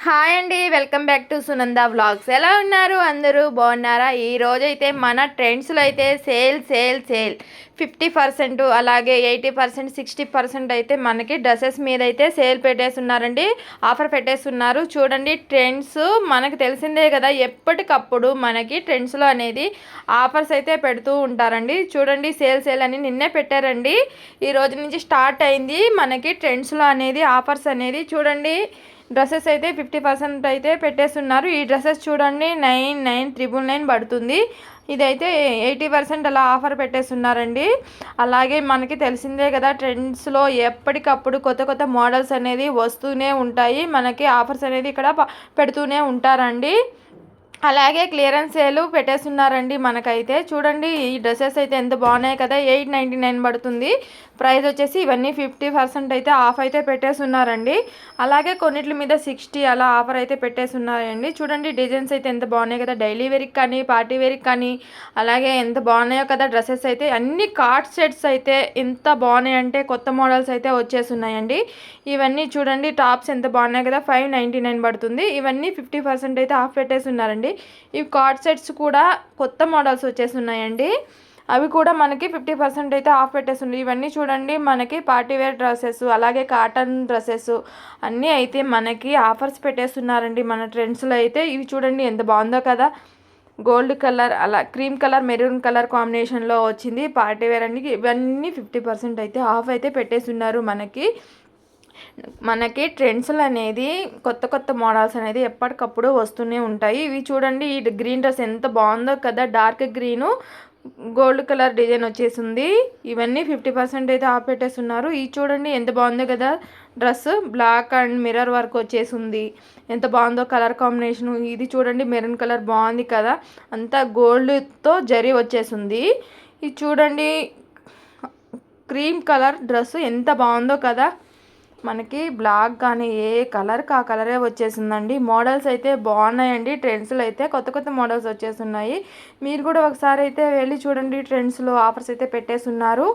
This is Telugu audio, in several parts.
హాయ్ అండి. Welcome back to Sunanda vlogs. ఎలా ఉన్నారు? అందరూ బాగున్నారా? ఈరోజైతే మన ట్రెండ్స్లో అయితే సేల్ సేల్ సేల్ 50%, అలాగే 80%, 60% అయితే మనకి డ్రెస్సెస్ మీద అయితే సేల్ పెట్టేస్తున్నారండి. ఆఫర్ పెట్టేస్తున్నారు. చూడండి, ట్రెండ్స్ మనకు తెలిసిందే కదా, ఎప్పటికప్పుడు మనకి ట్రెండ్స్లో అనేది ఆఫర్స్ అయితే పెడుతూ ఉంటారండి. చూడండి, సేల్ సేల్ అని నిన్నే పెట్టారండి. ఈ రోజు నుంచి స్టార్ట్ అయింది మనకి ట్రెండ్స్లో అనేది ఆఫర్స్ అనేది. చూడండి, డ్రెస్సెస్ అయితే 50% అయితే పెట్టేస్తున్నారు. ఈ డ్రెస్సెస్ చూడండి 99,999 పడుతుంది. ఇదైతే 80% అలా ఆఫర్ పెట్టేస్తున్నారండి. అలాగే మనకి తెలిసిందే కదా, ట్రెండ్స్లో ఎప్పటికప్పుడు కొత్త కొత్త మోడల్స్ అనేది వస్తూనే ఉంటాయి. మనకి ఆఫర్స్ అనేది ఇక్కడ పెడుతూనే ఉంటారండి. అలాగే క్లియరెన్స్ సేల్ పెట్టేస్తున్నారండి మనకైతే. చూడండి, ఈ డ్రెస్సెస్ అయితే ఎంత బాగున్నాయి కదా, 899 పడుతుంది ప్రైస్ వచ్చేసి. ఇవన్నీ 50% అయితే ఆఫ్ అయితే పెట్టేస్తున్నారండి. అలాగే కొన్నిటి మీద 60 అలా ఆఫర్ అయితే పెట్టేస్తున్నారండి. చూడండి, డిజైన్స్ అయితే ఎంత బాగున్నాయి కదా, డైలీ వేర్కి కానీ పార్టీ వేర్కి కానీ. అలాగే ఎంత బాగున్నాయో కదా డ్రెస్సెస్ అయితే. అన్ని కార్డ్ సెట్స్ అయితే ఎంత బాగున్నాయి అంటే కొత్త మోడల్స్ అయితే వచ్చేస్తున్నాయండి. ఇవన్నీ చూడండి, టాప్స్ ఎంత బాగున్నాయి కదా, 599 పడుతుంది. ఇవన్నీ 50% అయితే ఆఫ్ పెట్టేస్తున్నారండి. ఈ కార్డ్ సెట్స్ కూడా కొత్త మోడల్స్ వచ్చేస్తున్నాయండి. అవి కూడా మనకి 50% అయితే ఆఫ్ పెట్టేస్తుంది. ఇవన్నీ చూడండి, మనకి పార్టీ వేర్ డ్రెస్సెస్, అలాగే కాటన్ డ్రెస్సెస్ అన్నీ అయితే మనకి ఆఫర్స్ పెట్టేస్తున్నారండి మన ట్రెండ్స్లో అయితే. ఇవి చూడండి ఎంత బాగుందో కదా, గోల్డ్ కలర్, అలా క్రీమ్ కలర్, మెరూన్ కలర్ కాంబినేషన్లో వచ్చింది పార్టీ వేర్ అండి. ఇవన్నీ 50% అయితే ఆఫ్ అయితే పెట్టేస్తున్నారు మనకి ట్రెండ్స్లు అనేది కొత్త కొత్త మోడల్స్ అనేది ఎప్పటికప్పుడు వస్తూనే ఉంటాయి. ఇవి చూడండి, ఈ గ్రీన్ డ్రెస్ ఎంత బాగుందో కదా, dark green gold colour design వచ్చేసింది. ఇవన్నీ 50% అయితే ఆఫ్ పెట్టేస్తున్నారు. ఇది చూడండి ఎంత బాగుందో కదా, dress black and mirror work వచ్చేసింది. ఎంత బాగుందో కలర్ కాంబినేషను. ఇది చూడండి, మెరూన్ కలర్ బాగుంది కదా, అంతా గోల్డ్తో జరీ వచ్చేసింది. ఇది చూడండి, క్రీమ్ కలర్ డ్రెస్ ఎంత బాగుందో కదా, మనకి బ్లాక్ కానీ ఏ కలర్కి ఆ కలరే వచ్చేసిందండి. మోడల్స్ అయితే బాగున్నాయండి. ట్రెండ్స్లో అయితే కొత్త కొత్త మోడల్స్ వచ్చేస్తున్నాయి. మీరు కూడా ఒకసారి అయితే వెళ్ళి చూడండి, ట్రెండ్స్లో ఆఫర్స్ అయితే పెట్టేస్తున్నారు.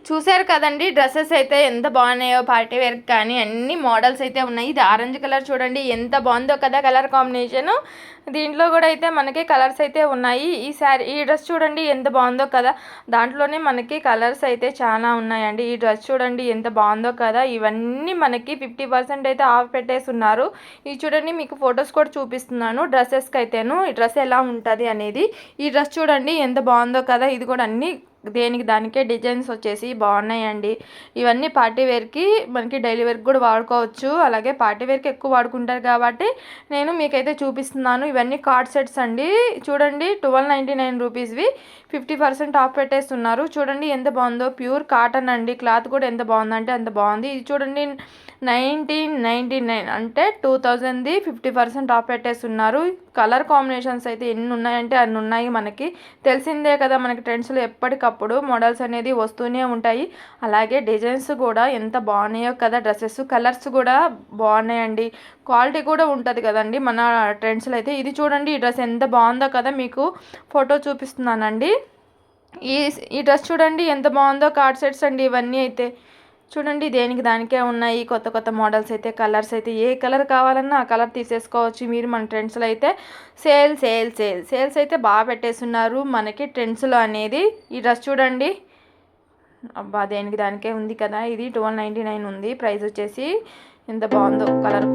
చూసారు కదండి డ్రెస్సెస్ అయితే ఎంత బాగున్నాయో పార్టీ వేర్ కానీ అన్ని మోడల్స్ అయితే ఉన్నాయి. ఇది ఆరెంజ్ కలర్ చూడండి ఎంత బాగుందో కదా కలర్ కాంబినేషన్. దీంట్లో కూడా అయితే మనకి కలర్స్ అయితే ఉన్నాయి. ఈ డ్రెస్ చూడండి ఎంత బాగుందో కదా, దాంట్లోనే మనకి కలర్స్ అయితే చాలా ఉన్నాయండి. ఈ డ్రెస్ చూడండి ఎంత బాగుందో కదా, ఇవన్నీ మనకి 50% అయితే ఆఫ్ పెట్టేస్తున్నారు. ఇది చూడండి మీకు ఫొటోస్ కూడా చూపిస్తున్నాను డ్రెస్సెస్కి అయితేను ఈ డ్రెస్ ఎలా ఉంటుంది అనేది. ఈ డ్రెస్ చూడండి ఎంత బాగుందో కదా, ఇది కూడా అన్ని దేనికి దానికే డిజైన్స్ వచ్చేసి బాగున్నాయండి. ఇవన్నీ పార్టీ వేర్కి మనకి డైలీ వేర్కి కూడా వాడుకోవచ్చు, అలాగే పార్టీ వేర్కి ఎక్కువ వాడుకుంటారు కాబట్టి నేను మీకైతే చూపిస్తున్నాను. ఇవన్నీ కార్డ్ సెట్స్ అండి. చూడండి 1299 రూపీస్వి 50% ఆఫ్ పెట్టేస్తున్నారు. చూడండి ఎంత బాగుందో, ప్యూర్ కాటన్ అండి. క్లాత్ కూడా ఎంత బాగుందంటే అంత బాగుంది. ఇది చూడండి 1999 అంటే 2000ది 50% ఆఫ్ పెట్టేస్తున్నారు. కలర్ కాంబినేషన్స్ అయితే ఎన్ని ఉన్నాయంటే అన్ని ఉన్నాయి. మనకి తెలిసిందే కదా, మనకి ట్రెండ్స్లో ఎప్పటికప్పుడు మోడల్స్ అనేది వస్తూనే ఉంటాయి. అలాగే డిజైన్స్ కూడా ఎంత బాగున్నాయో కదా, డ్రెస్సెస్ కలర్స్ కూడా బాగున్నాయండి. క్వాలిటీ కూడా ఉంటుంది కదండి మన ట్రెండ్స్లో అయితే. ఇది చూడండి, ఈ డ్రెస్ ఎంత బాగుందో కదా, మీకు ఫోటో చూపిస్తున్నానండి. ఈ ఈ డ్రెస్ చూడండి ఎంత బాగుందో. కార్డ్ సెట్స్ అండి ఇవన్నీ అయితే. చూడండి దేనికి దానికే ఉన్నాయి. కొత్త కొత్త మోడల్స్ అయితే, కలర్స్ అయితే ఏ కలర్ కావాలన్నా ఆ కలర్ తీసేసుకోవచ్చు మీరు. మన ట్రెండ్స్లో అయితే సేల్స్ అయితే బాగా పెట్టేస్తున్నారు మనకి ట్రెండ్స్లో అనేది. ఈ డ్రెస్ చూడండి, అబ్బా దేనికి దానికే ఉంది కదా. ఇది 1299 ఉంది ప్రైస్ వచ్చేసి. ఎంత బాగుందో కలర్.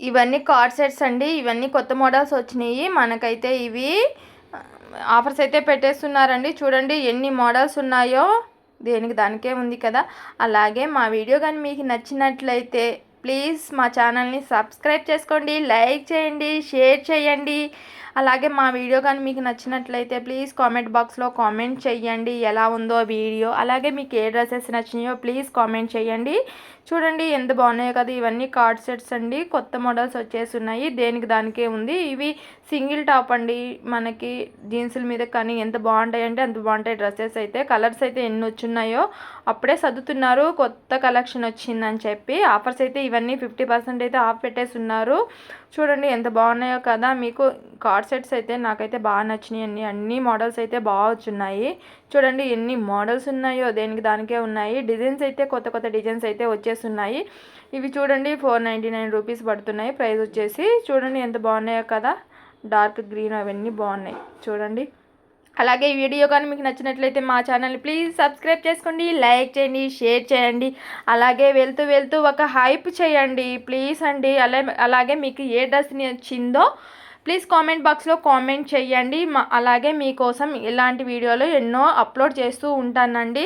ఇవన్నీ కార్డ్ సెట్స్ అండి. ఇవన్నీ కొత్త మోడల్స్ వచ్చినాయి. మనకైతే ఇవి ఆఫర్స్ అయితే పెట్టేస్తున్నారండి. చూడండి ఎన్ని మోడల్స్ ఉన్నాయో, దేనికి దానికే ఉంది కదా. అలాగే మా వీడియో కానీ మీకు నచ్చినట్లయితే ప్లీజ్ మా ఛానల్ని సబ్స్క్రైబ్ చేసుకోండి, లైక్ చేయండి, షేర్ చేయండి. అలాగే మా వీడియో కానీ మీకు నచ్చినట్లయితే ప్లీజ్ కామెంట్ బాక్స్లో కామెంట్ చేయండి ఎలా ఉందో వీడియో. అలాగే మీకు ఏ డ్రెస్సెస్ నచ్చినాయో ప్లీజ్ కామెంట్ చేయండి. చూడండి ఎంత బాగున్నాయో కదా. ఇవన్నీ కార్డ్ సెట్స్ అండి. కొత్త మోడల్స్ వచ్చేసి ఉన్నాయి. దేనికి దానికే ఉంది. ఇవి సింగిల్ టాప్ అండి. మనకి జీన్సుల మీద కానీ ఎంత బాగుంటాయి అంటే అంత బాగుంటాయి డ్రెస్సెస్ అయితే. కలర్స్ అయితే ఎన్ని వచ్చున్నాయో అప్పుడే సర్దుతున్నారు, కొత్త కలెక్షన్ వచ్చిందని చెప్పి. ఆఫర్స్ అయితే ఇవన్నీ 50% అయితే ఆఫ్ పెట్టేస్తున్నారు. చూడండి ఎంత బాగున్నాయో కదా. మీకు కార్డ్ సెట్స్ అయితే నాకైతే బాగా నచ్చినాయి. అన్ని మోడల్స్ అయితే బాగా వచ్చున్నాయి. చూడండి ఎన్ని మోడల్స్ ఉన్నాయో, దేనికి దానికే ఉన్నాయి. డిజైన్స్ అయితే కొత్త కొత్త డిజైన్స్ అయితే వచ్చేస్తున్నాయి. ఇవి చూడండి 499 రూపీస్ పడుతున్నాయి ప్రైస్ వచ్చేసి. చూడండి ఎంత బాగున్నాయో కదా. డార్క్ గ్రీన్ అవన్నీ బాగున్నాయి చూడండి. అలాగే ఈ వీడియో కానీ మీకు నచ్చినట్లయితే మా ఛానల్ని ప్లీజ్ సబ్స్క్రైబ్ చేసుకోండి, లైక్ చేయండి, షేర్ చేయండి. అలాగే వెళ్తూ ఒక హైప్ చేయండి ప్లీజ్ అండి. అలాగే మీకు ఏ డ్రెస్ నచ్చిందో ప్లీజ్ కామెంట్ బాక్స్లో కామెంట్ చేయండి. అలాగే మీకోసం ఇలాంటి వీడియోలు ఎన్నో అప్లోడ్ చేస్తూ ఉంటానండి.